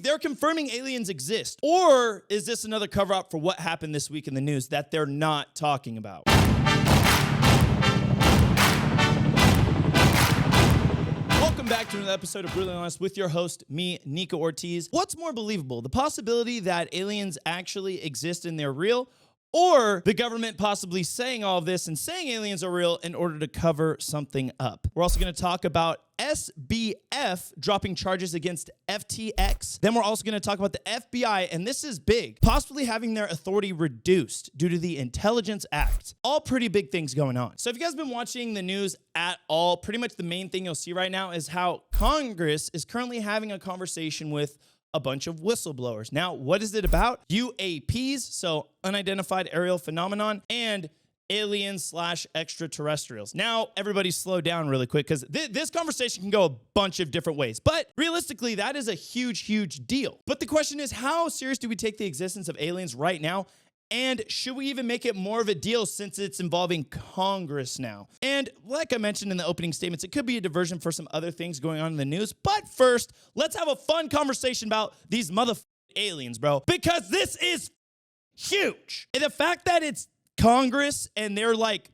they're confirming aliens exist. Or is this another cover-up for what happened this week in the news that they're not talking about? Welcome back to another episode of Brutally Honest with your host, me, Nikko Ortiz. What's more believable, the possibility that aliens actually exist and they're real, or the government possibly saying all of this and saying aliens are real in order to cover something up? We're also going to talk about SBF dropping charges against FTX. Then we're also going to talk about the FBI, and this is big, possibly having their authority reduced due to the Intelligence Act. All pretty big things going on. So if you guys have been watching the news at all, pretty much the main thing you'll see right now is how Congress is currently having a conversation with a bunch of whistleblowers. Now, what is it about? UAPs, so unidentified aerial phenomenon, and aliens/extraterrestrials. Now, everybody slow down really quick because this conversation can go a bunch of different ways. But realistically, that is a huge, huge deal. But the question is, how serious do we take the existence of aliens right now? And should we even make it more of a deal since it's involving Congress now? And like I mentioned in the opening statements, it could be a diversion for some other things going on in the news. But first, let's have a fun conversation about these motherfucking aliens, bro. Because this is huge. And the fact that it's Congress and they're like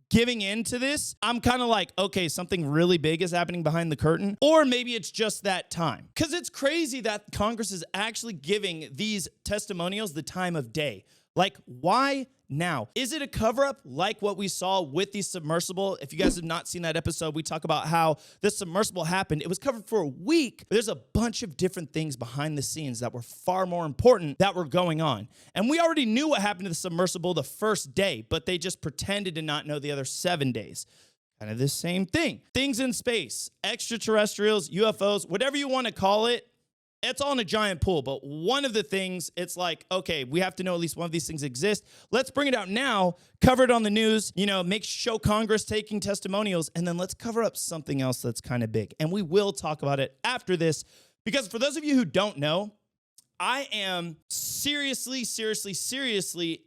giving into this, I'm kind of like, okay, something really big is happening behind the curtain, or maybe it's just that time. Because it's crazy that Congress is actually giving these testimonials the time of day. Like, why now? Is it a cover-up like what we saw with the submersible? If you guys have not seen that episode, we talk about how this submersible happened. It was covered for a week. There's a bunch of different things behind the scenes that were far more important that were going on. And we already knew what happened to the submersible the first day, but they just pretended to not know the other 7 days. Kind of the same thing. Things in space, extraterrestrials, UFOs, whatever you want to call it, it's all in a giant pool, but one of the things, it's like, okay, we have to know at least one of these things exist. Let's bring it out now, cover it on the news, show Congress taking testimonials, and then let's cover up something else that's kind of big. And we will talk about it after this, because for those of you who don't know, I am seriously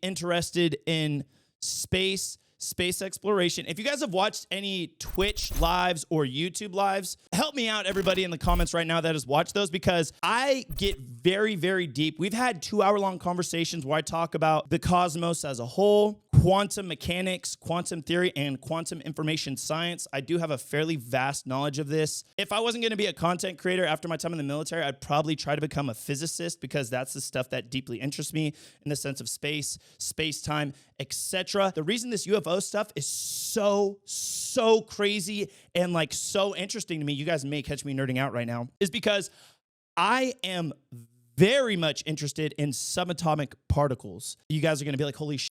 interested in space exploration. If you guys have watched any Twitch lives or YouTube lives, help me out, everybody in the comments right now that has watched those, because I get very, very deep. We've had 2-hour-long conversations where I talk about the cosmos as a whole, quantum mechanics, quantum theory, and quantum information science. I do have a fairly vast knowledge of this. If I wasn't going to be a content creator after my time in the military, I'd probably try to become a physicist, because that's the stuff that deeply interests me in the sense of space, space-time, etc. The reason this UFO stuff is so crazy and like so interesting to me, you guys may catch me nerding out right now, is because I am very much interested in subatomic particles. You guys are going to be like, holy shit,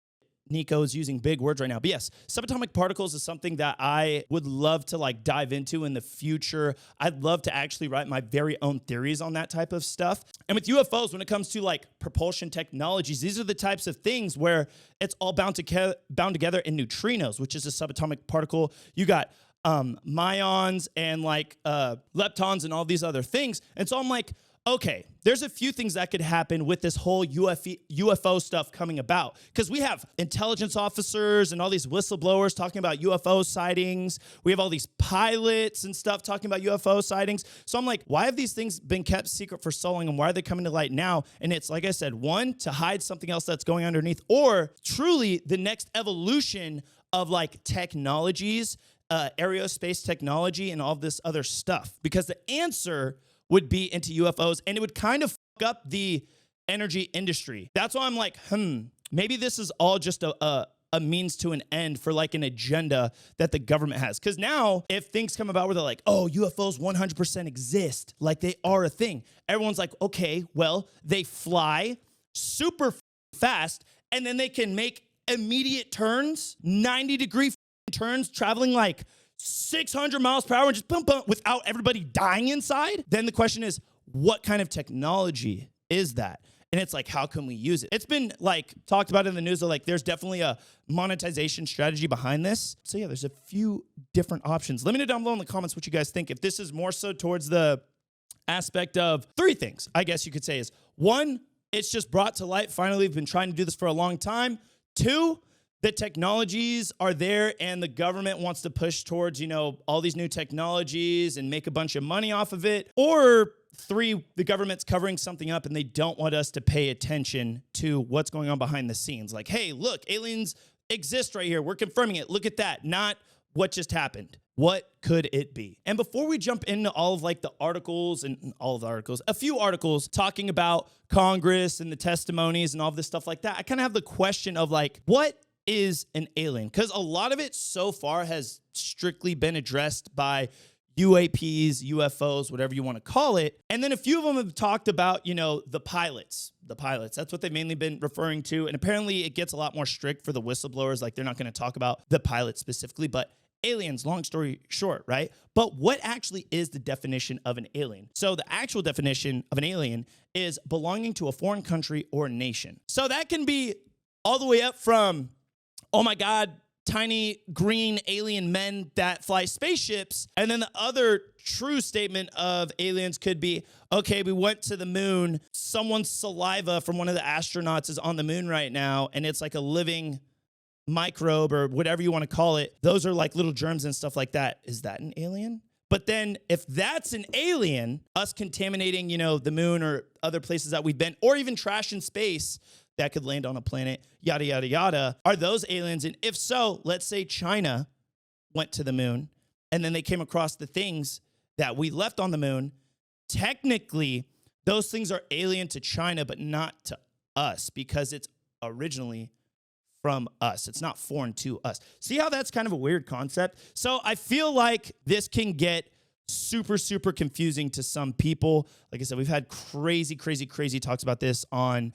Nico's using big words right now. But yes, subatomic particles is something that I would love to like dive into in the future. I'd love to actually write my very own theories on that type of stuff. And with UFOs, when it comes to like propulsion technologies, these are the types of things where it's all bound together in neutrinos, which is a subatomic particle. You got myons and like leptons and all these other things. And so I'm like, okay, there's a few things that could happen with this whole UFO stuff coming about, because we have intelligence officers and all these whistleblowers talking about UFO sightings. We have all these pilots and stuff talking about UFO sightings. So I'm like, why have these things been kept secret for so long, and why are they coming to light now? And it's, like I said, one, to hide something else that's going underneath, or truly the next evolution of like technologies, aerospace technology, and all this other stuff. Because the answer would be into UFOs, and it would kind of fuck up the energy industry. That's why I'm like, maybe this is all just a means to an end for like an agenda that the government has. Because now, if things come about where they're like, oh, UFOs 100% exist, like they are a thing, everyone's like, okay, well, they fly super fast, and then they can make immediate turns, 90-degree turns, traveling like 600 miles per hour and just boom, boom, without everybody dying inside. Then the question is, what kind of technology is that? And it's like, how can we use it? It's been like talked about in the news, like there's definitely a monetization strategy behind this. So yeah, there's a few different options. Let me know down below in the comments what you guys think. If this is more so towards the aspect of 3 things, I guess you could say, is 1, it's just brought to light. Finally, we've been trying to do this for a long time. 2, the technologies are there and the government wants to push towards, all these new technologies and make a bunch of money off of it. Or 3, the government's covering something up and they don't want us to pay attention to what's going on behind the scenes. Like, hey, look, aliens exist right here. We're confirming it. Look at that. Not what just happened. What could it be? And before we jump into all of like the articles and all of the articles, a few articles talking about Congress and the testimonies and all of this stuff like that, I kind of have the question of like, what is an alien? Because a lot of it so far has strictly been addressed by UAPs, UFOs, whatever you want to call it. And then a few of them have talked about, you know, the pilots. That's what they've mainly been referring to. And apparently it gets a lot more strict for the whistleblowers. Like they're not going to talk about the pilots specifically, but aliens, long story short, right? But what actually is the definition of an alien? So the actual definition of an alien is belonging to a foreign country or nation. So that can be all the way up from, oh my God, tiny green alien men that fly spaceships. And then the other true statement of aliens could be, okay, we went to the moon. Someone's saliva from one of the astronauts is on the moon right now. And it's like a living microbe or whatever you want to call it. Those are like little germs and stuff like that. Is that an alien? But then if that's an alien, us contaminating, you know, the moon or other places that we've been, or even trash in space that could land on a planet, yada, yada, yada, are those aliens? And if so, let's say China went to the moon and then they came across the things that we left on the moon. Technically, those things are alien to China, but not to us because it's originally from us. It's not foreign to us. See how that's kind of a weird concept? So I feel like this can get super, super confusing to some people. Like I said, we've had crazy talks about this on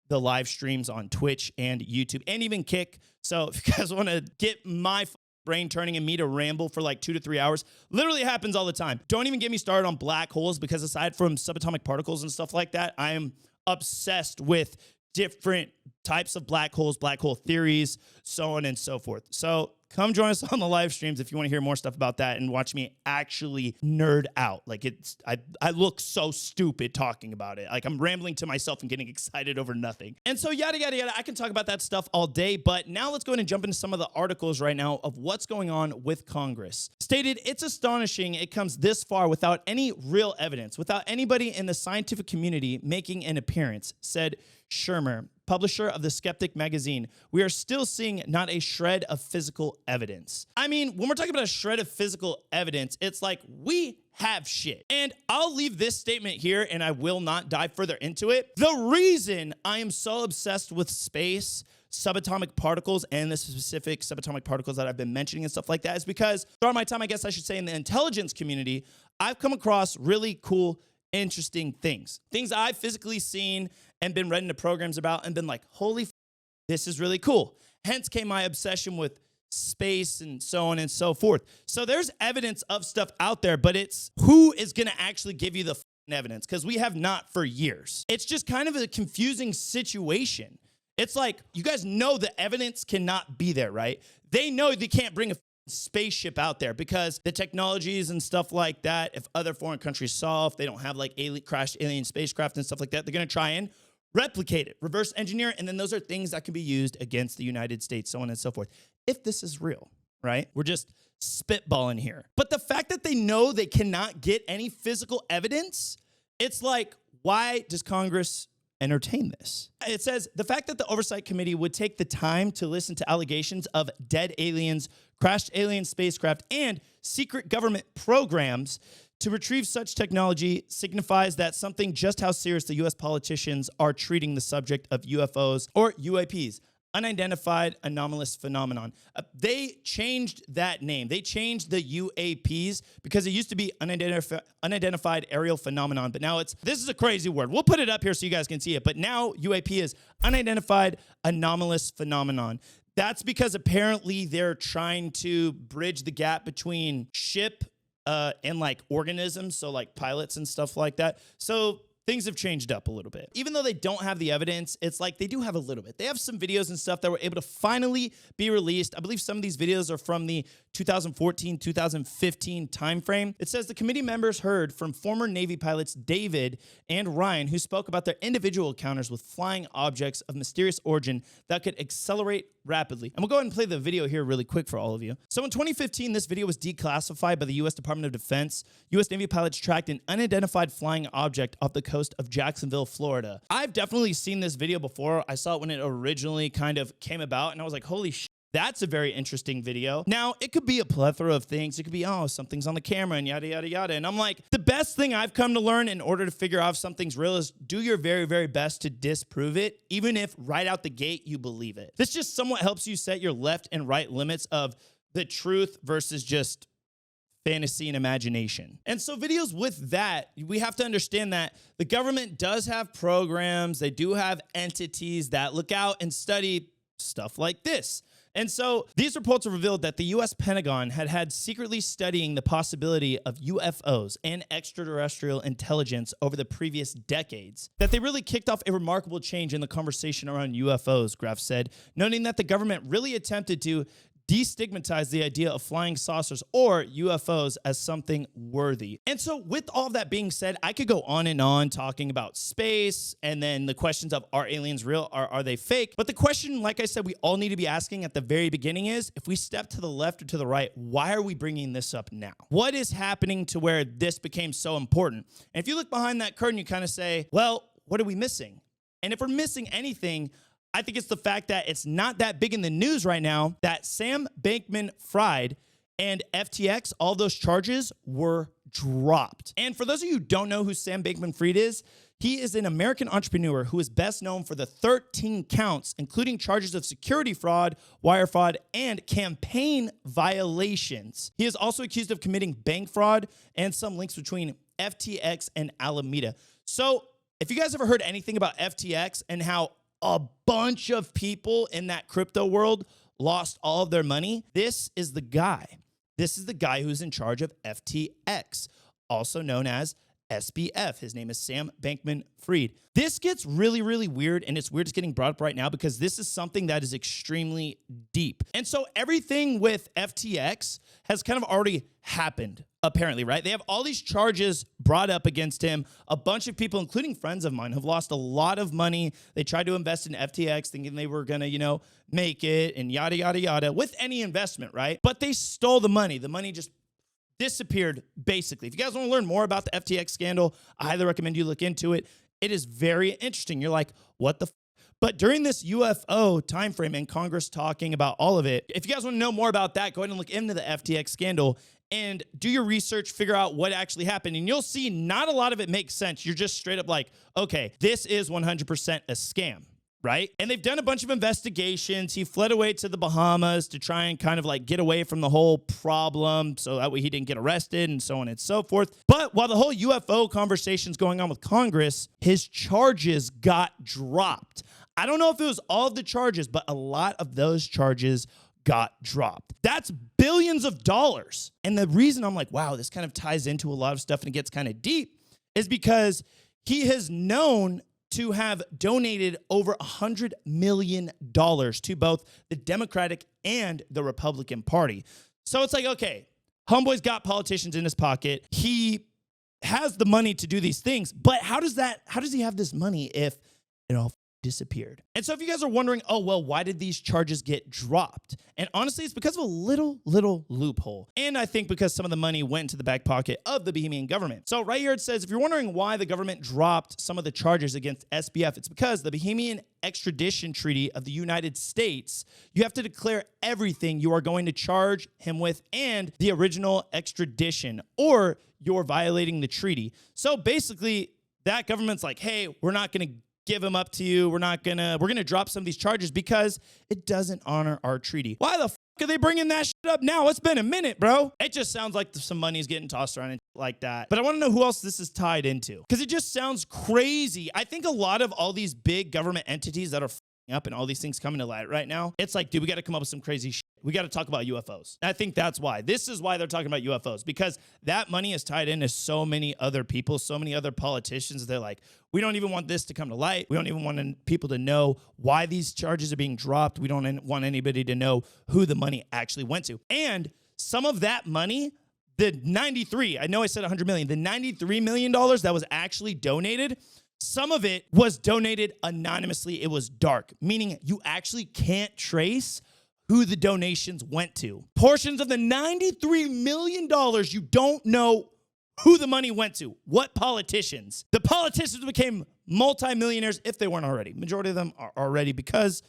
the live streams on Twitch and YouTube and even Kick. So if you guys want to get my brain turning and me to ramble for like 2 to 3 hours, literally happens all the time. Don't even get me started on black holes because aside from subatomic particles and stuff like that, I am obsessed with different types of black holes, black hole theories, so on and so forth. So come join us on the live streams if you want to hear more stuff about that and watch me actually nerd out. Like I look so stupid talking about it. Like I'm rambling to myself and getting excited over nothing. And so yada, yada, yada. I can talk about that stuff all day, but now let's go ahead and jump into some of the articles right now of what's going on with Congress. Stated, it's astonishing it comes this far without any real evidence, without anybody in the scientific community making an appearance, said Shermer, publisher of the Skeptic magazine. We are still seeing not a shred of physical evidence. I mean, when we're talking about a shred of physical evidence, it's like we have shit. And I'll leave this statement here and I will not dive further into it. The reason I am so obsessed with space, subatomic particles, and the specific subatomic particles that I've been mentioning and stuff like that is because throughout my time, I guess I should say in the intelligence community, I've come across really cool, interesting things I've physically seen and been read into programs about and been like, holy this is really cool. Hence came my obsession with space and so on and so forth. So there's evidence of stuff out there, but it's who is going to actually give you the evidence? Because we have not for years. It's just kind of a confusing situation. It's like, you guys know the evidence cannot be there, right? They know they can't bring a spaceship out there because the technologies and stuff like that, if other foreign countries saw, if they don't have like crashed alien spacecraft and stuff like that, they're going to try and replicate it, reverse engineer it, and then those are things that can be used against the United States, so on and so forth. If this is real, right? We're just spitballing here. But the fact that they know they cannot get any physical evidence, it's like, why does Congress entertain this? It says, the fact that the Oversight Committee would take the time to listen to allegations of dead aliens, crashed alien spacecraft, and secret government programs to retrieve such technology signifies that something just how serious the U.S. politicians are treating the subject of UFOs or UAPs, unidentified anomalous phenomenon. They changed that name. They changed the UAPs because it used to be unidentified aerial phenomenon, but now this is a crazy word. We'll put it up here so you guys can see it, but now UAP is unidentified anomalous phenomenon. That's because apparently they're trying to bridge the gap between ship and like organisms, so like pilots and stuff like that. So things have changed up a little bit. Even though they don't have the evidence, it's like they do have a little bit. They have some videos and stuff that were able to finally be released. I believe some of these videos are from the 2014, 2015 timeframe. It says the committee members heard from former Navy pilots David and Ryan, who spoke about their individual encounters with flying objects of mysterious origin that could accelerate rapidly. And we'll go ahead and play the video here really quick for all of you. So in 2015, this video was declassified by the U.S. Department of Defense. U.S. Navy pilots tracked an unidentified flying object off the coast of Jacksonville, Florida. I've definitely seen this video before. I saw it when it originally kind of came about, and I was like, holy shit. That's a very interesting video. Now, it could be a plethora of things. It could be, oh, something's on the camera and yada, yada, yada. And I'm like, the best thing I've come to learn in order to figure out if something's real is do your very, very best to disprove it, even if right out the gate you believe it. This just somewhat helps you set your left and right limits of the truth versus just fantasy and imagination. And so videos with that, we have to understand that the government does have programs. They do have entities that look out and study stuff like this. And so these reports have revealed that the U.S. Pentagon had secretly studying the possibility of UFOs and extraterrestrial intelligence over the previous decades, that they really kicked off a remarkable change in the conversation around UFOs, Graf said, noting that the government really attempted to destigmatize the idea of flying saucers or UFOs as something worthy. And so with all of that being said, I could go on and on talking about space and then the questions of are aliens real? Are they fake? But the question, like I said, we all need to be asking at the very beginning is, if we step to the left or to the right, why are we bringing this up now? What is happening to where this became so important? And if you look behind that curtain, you kind of say, well, what are we missing? And if we're missing anything, I think it's the fact that it's not that big in the news right now that Sam Bankman-Fried and FTX, all those charges were dropped. And for those of you who don't know who Sam Bankman-Fried is, he is an American entrepreneur who is best known for the 13 counts, including charges of security fraud, wire fraud, and campaign violations. He is also accused of committing bank fraud and some links between FTX and Alameda. So if you guys ever heard anything about FTX and how a bunch of people in that crypto world lost all of their money, this is the guy. This is the guy who's in charge of FTX, also known as SBF. His name is Sam Bankman-Fried. This gets really, really weird, and it's weird it's getting brought up right now because this is something that is extremely deep. And so everything with FTX has kind of already happened, apparently, right? They have all these charges brought up against him. A bunch of people, including friends of mine, have lost a lot of money. They tried to invest in FTX thinking they were going to, make it and yada, yada, yada with any investment, right? But they stole the money. The money just disappeared, basically. If you guys want to learn more about the FTX scandal, I highly recommend you look into it. It is very interesting. You're like, what the f? But during this UFO timeframe and Congress talking about all of it, if you guys want to know more about that, go ahead and look into the FTX scandal and do your research, figure out what actually happened. And you'll see not a lot of it makes sense. You're just straight up like, okay, this is 100% a scam. Right? And they've done a bunch of investigations. He fled away to the Bahamas to try and kind of like get away from the whole problem so that way he didn't get arrested and so on and so forth. But while the whole UFO conversation's going on with Congress, his charges got dropped. I don't know if it was all of the charges, but a lot of those charges got dropped. That's billions of dollars. And the reason I'm like, wow, this kind of ties into a lot of stuff and it gets kind of deep is because he has known to have donated over $100 million to both the Democratic and the Republican Party. So it's like, okay, homeboy's got politicians in his pocket. He has the money to do these things, but how does he have this money if it all disappeared? And so if you guys are wondering, oh, well, why did these charges get dropped? And honestly, it's because of a little loophole. And I think because some of the money went to the back pocket of the Bahamian government. So right here it says, if you're wondering why the government dropped some of the charges against SBF, it's because the Bahamian extradition treaty of the United States, you have to declare everything you are going to charge him with and the original extradition, or you're violating the treaty. So basically, that government's like, hey, we're not going to give him up to you. We're going to drop some of these charges because it doesn't honor our treaty. Why the f are they bringing that shit up now? It's been a minute, bro. It just sounds like some money's getting tossed around and like that. But I want to know who else this is tied into because it just sounds crazy. I think a lot of all these big government entities that are up and all these things coming to light right now, it's like, dude, we got to come up with some crazy shit. we got to talk about UFOs. I think that's why. This is why they're talking about UFOs, because that money is tied into so many other people, so many other politicians. They're like, we don't even want this to come to light. We don't even want people to know why these charges are being dropped. We don't want anybody to know who the money actually went to. And some of that money, the 93, I know I said 100 million, the $93 million that was actually donated, some of it was donated anonymously. It was dark, meaning you actually can't trace who the donations went to. Portions of the $93 million, you don't know who the money went to, what politicians. The politicians became multimillionaires if they weren't already. Majority of them are already because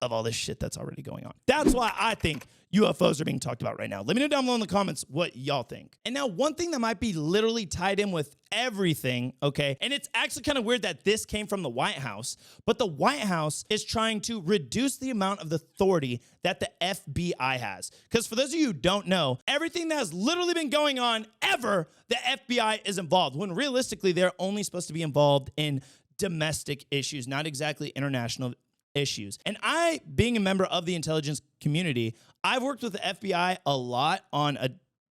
of all this shit that's already going on. That's why I think UFOs are being talked about right now. Let me know down below in the comments what y'all think. And now one thing that might be literally tied in with everything, okay? And it's actually kind of weird that this came from the White House, but the White House is trying to reduce the amount of authority that the FBI has. Because for those of you who don't know, everything that has literally been going on ever, the FBI is involved, when realistically they're only supposed to be involved in domestic issues, not exactly international issues. And I, being a member of the intelligence community, I've worked with the FBI a lot on a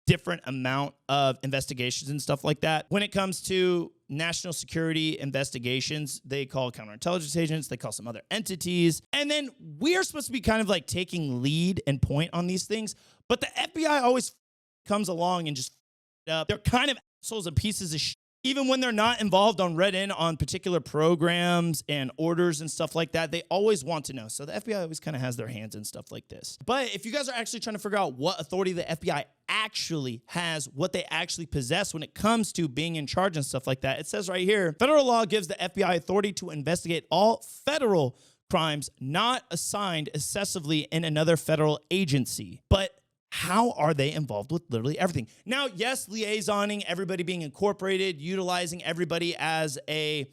different amount of investigations and stuff like that. When it comes to national security investigations, they call counterintelligence agents, they call some other entities. And then we are supposed to be kind of like taking lead and point on these things. But the FBI always comes along and just up. They're kind of assholes and pieces of shit. Even when they're not involved on read in on particular programs and orders and stuff like that, they always want to know. So the FBI always kind of has their hands in stuff like this. But if you guys are actually trying to figure out what authority the FBI actually has, what they actually possess when it comes to being in charge and stuff like that, it says right here, federal law gives the FBI authority to investigate all federal crimes not assigned excessively in another federal agency. But how are they involved with literally everything? Now, yes, liaisoning, everybody being incorporated, utilizing everybody as a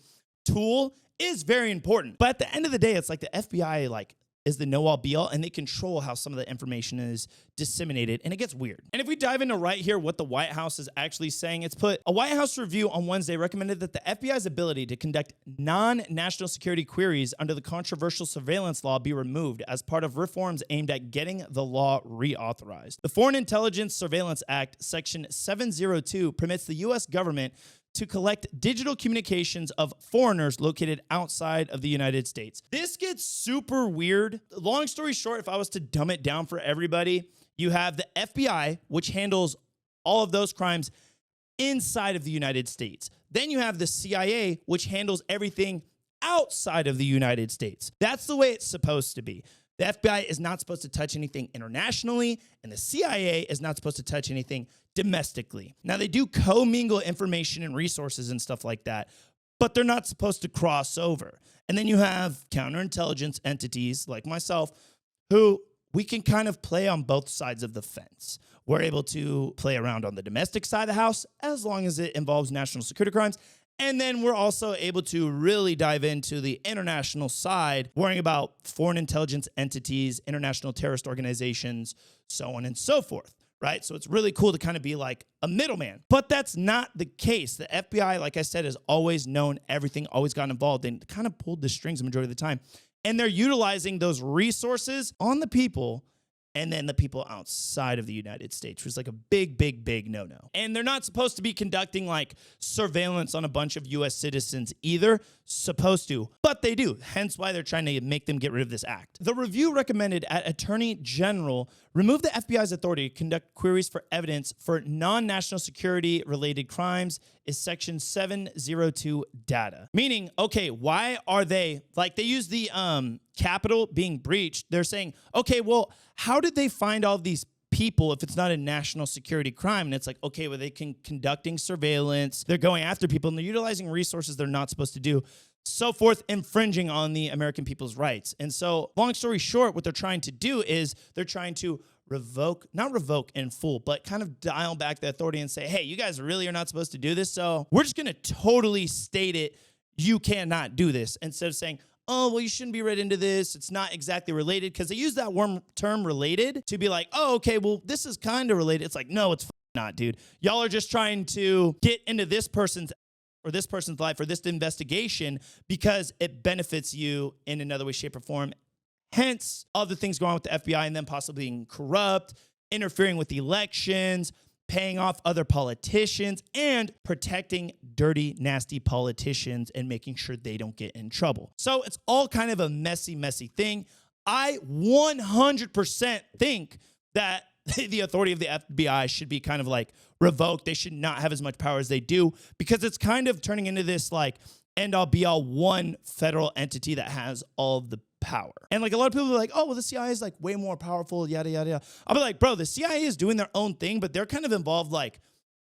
tool is very important. But at the end of the day, it's like the FBI is the know-all be-all, and they control how some of the information is disseminated, and it gets weird. And if we dive into right here what the White House is actually saying, it's put, a White House review on Wednesday recommended that the FBI's ability to conduct non-national security queries under the controversial surveillance law be removed as part of reforms aimed at getting the law reauthorized. The Foreign Intelligence Surveillance Act, Section 702, permits the U.S. government to collect digital communications of foreigners located outside of the United States. This gets super weird. Long story short, if I was to dumb it down for everybody, you have the FBI, which handles all of those crimes inside of the United States. Then you have the CIA, which handles everything outside of the United States. That's the way it's supposed to be. The FBI is not supposed to touch anything internationally, and the CIA is not supposed to touch anything domestically. Now, they do commingle information and resources and stuff like that, but they're not supposed to cross over. And then you have counterintelligence entities like myself, who we can kind of play on both sides of the fence. We're able to play around on the domestic side of the house as long as it involves national security crimes. And then we're also able to really dive into the international side, worrying about foreign intelligence entities, international terrorist organizations, so on and so forth, right? So it's really cool to kind of be like a middleman. But that's not the case. The FBI, like I said, has always known everything, always gotten involved, and kind of pulled the strings the majority of the time. And they're utilizing those resources on the people and then the people outside of the United States, which is like a big, big, big no-no. And they're not supposed to be conducting like surveillance on a bunch of U.S. citizens either, supposed to, but they do, hence why they're trying to make them get rid of this act. The review recommended at Attorney General remove the FBI's authority to conduct queries for evidence for non-national security related crimes is Section 702 data. Meaning, okay, why are they, like they use the Capitol being breached, they're saying, okay, well, how did they find all these people if it's not a national security crime? And it's like, okay, well, they can conducting surveillance, they're going after people, and they're utilizing resources they're not supposed to do, so forth, infringing on the American people's rights. And so, long story short, what they're trying to do is they're trying to not revoke in full, but kind of dial back the authority and say, hey, you guys really are not supposed to do this, so we're just going to totally state it, you cannot do this, instead of saying, oh, well, you shouldn't be read into this, it's not exactly related, because they use that term related to be like, oh, okay, well, this is kind of related. It's like, no, it's not, dude. Y'all are just trying to get into this person's life or this investigation because it benefits you in another way, shape, or form, Hence, other things going on with the FBI and them possibly being corrupt, interfering with elections, paying off other politicians, and protecting dirty, nasty politicians and making sure they don't get in trouble. So it's all kind of a messy, messy thing. I 100% think that the authority of the FBI should be kind of like revoked. They should not have as much power as they do, because it's kind of turning into this like end all be all one federal entity that has all of the power. And like a lot of people are like, oh, well, the CIA is like way more powerful, yada, yada, yada. I'll be like, bro, the CIA is doing their own thing, but they're kind of involved like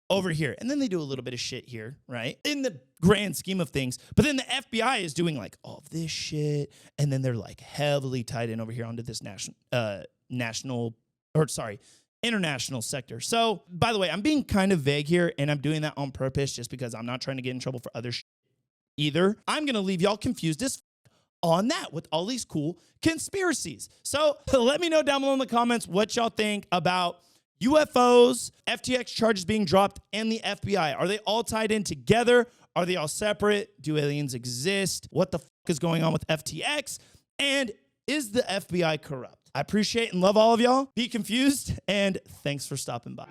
over here. And then they do a little bit of shit here, right? In the grand scheme of things. But then the FBI is doing like all of this shit. And then they're like heavily tied in over here onto this international sector. So, by the way, I'm being kind of vague here, and I'm doing that on purpose just because I'm not trying to get in trouble for other shit either. I'm going to leave y'all confused as on that with all these cool conspiracies. So let me know down below in the comments what y'all think about UFOs, FTX charges being dropped, and the FBI. Are they all tied in together? Are they all separate? Do aliens exist? What the fuck is going on with FTX? And is the FBI corrupt? I appreciate and love all of y'all. Be confused, and thanks for stopping by.